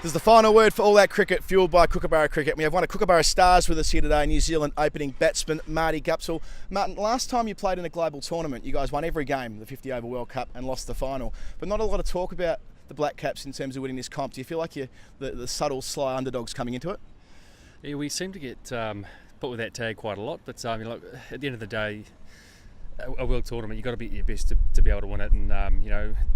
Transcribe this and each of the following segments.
This is the final word for all that cricket, fuelled by Kookaburra Cricket. We have one of Kookaburra stars with us here today, New Zealand opening batsman Martin Guptill. Martin, last time you played in a global tournament, you guys won every game, the 50 over World Cup, and lost the final. But not a lot of talk about the Black Caps in terms of winning this comp. Do you feel like you're the subtle, sly underdogs coming into it? Yeah, we seem to get put with that tag quite a lot, but look, at the end of the day, a world tournament, you've got to be at your best to be able to win it. And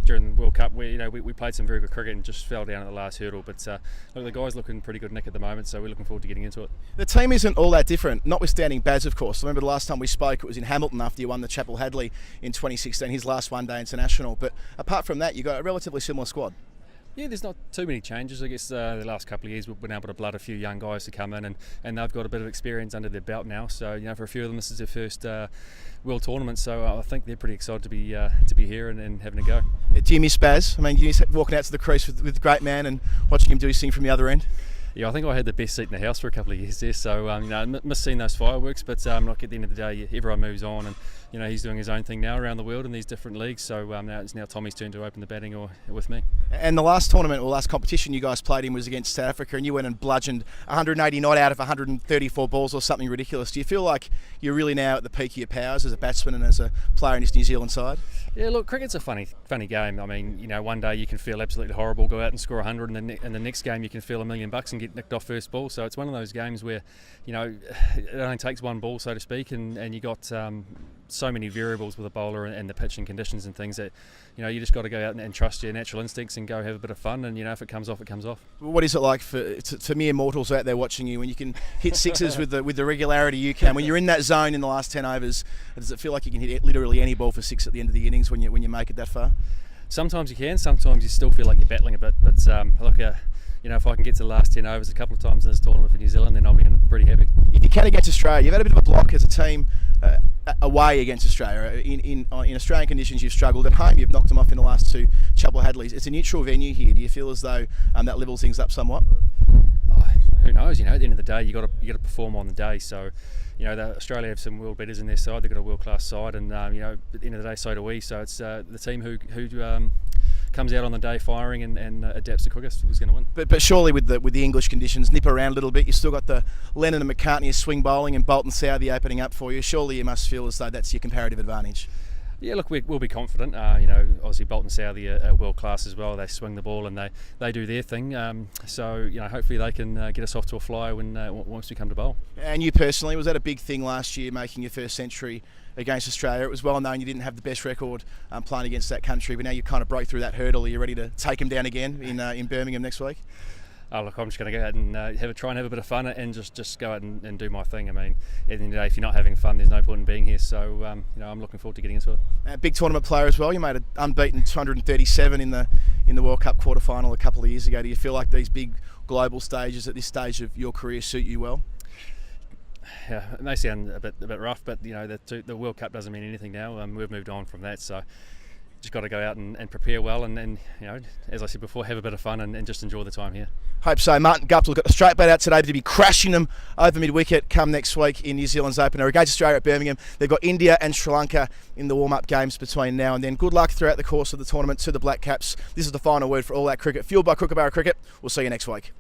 during the World Cup, we played some very good cricket and just fell down at the last hurdle. But look, the guys looking pretty good nick at the moment, so we're looking forward to getting into it. The team isn't all that different, notwithstanding Baz, of course. I remember the last time we spoke, it was in Hamilton after you won the Chapel Hadley in 2016, his last one-day international. But apart from that, you've got a relatively similar squad. Yeah, there's not too many changes. I guess the last couple of years we've been able to blood a few young guys to come in, and they've got a bit of experience under their belt now. So for a few of them, this is their first world tournament. So I think they're pretty excited to be here and having a go. Do you miss Baz? I mean, you miss walking out to the crease with the great man and watching him do his thing from the other end? Yeah, I think I had the best seat in the house for a couple of years there. So I miss seeing those fireworks. But look, at the end of the day, everyone moves on, and he's doing his own thing now around the world in these different leagues. So now it's Tommy's turn to open the batting with me. And the last tournament or last competition you guys played in was against South Africa, and you went and bludgeoned 180 not out of 134 balls or something ridiculous. Do you feel like you're really now at the peak of your powers as a batsman and as a player in this New Zealand side? Yeah, look, cricket's a funny game. I mean, one day you can feel absolutely horrible, go out and score 100, and then the next game you can feel $1 million and get nicked off first ball. So it's one of those games where it only takes one ball, so to speak, and you got so many variables with a bowler and the pitching conditions and things that you just got to go out and trust your natural instincts and go have a bit of fun, and if it comes off, it comes off. What is it like for mere mortals out there watching you when you can hit sixes with the regularity you can? When you're in that zone in the last 10 overs, does it feel like you can hit literally any ball for six at the end of the innings when you make it that far? Sometimes you can, sometimes you still feel like you're battling a bit, but look, if I can get to the last 10 overs a couple of times in this tournament for New Zealand, then I'll be pretty happy. If you can against Australia, you've had a bit of a block as a team away against Australia. In Australian conditions, you've struggled. At home, you've knocked them off in the last two Chapel Hadleys. It's a neutral venue here. Do you feel as though that levels things up somewhat? Who knows? At the end of the day, you got to perform on the day. So, Australia have some world beaters in their side. They've got a world-class side, and at the end of the day, so do we. So it's the team who comes out on the day firing and adapts the quickest who's going to win. But surely with the English conditions, nip around a little bit. You've still got the Lennon and McCartney swing bowling and Bolt and Southey opening up for you. Surely you must feel as though that's your comparative advantage. Yeah, look, we'll be confident. Obviously Bolt and Southey are world class as well. They swing the ball and they do their thing. So hopefully they can get us off to a fly once we come to bowl. And you personally, was that a big thing last year, making your first century against Australia? It was well known you didn't have the best record playing against that country, but now you kind of broke through that hurdle. Are you ready to take them down again in Birmingham next week? Oh, look, I'm just going to go out and try and have a bit of fun and just go out and do my thing. I mean, at the end of the day, if you're not having fun, there's no point in being here. So, I'm looking forward to getting into it. Big tournament player as well. You made an unbeaten 237 in the World Cup quarter-final a couple of years ago. Do you feel like these big global stages at this stage of your career suit you well? Yeah, it may sound a bit rough, but the World Cup doesn't mean anything now. We've moved on from that, so just got to go out and prepare well and as I said before, have a bit of fun and just enjoy the time here. Hope so. Martin Guptill got the straight bat out today to be crashing them over mid-wicket come next week in New Zealand's opener against Australia at Birmingham. They've got India and Sri Lanka in the warm-up games between now and then. Good luck throughout the course of the tournament to the Black Caps. This is the final word for all that cricket, fuelled by Kookaburra Cricket. We'll see you next week.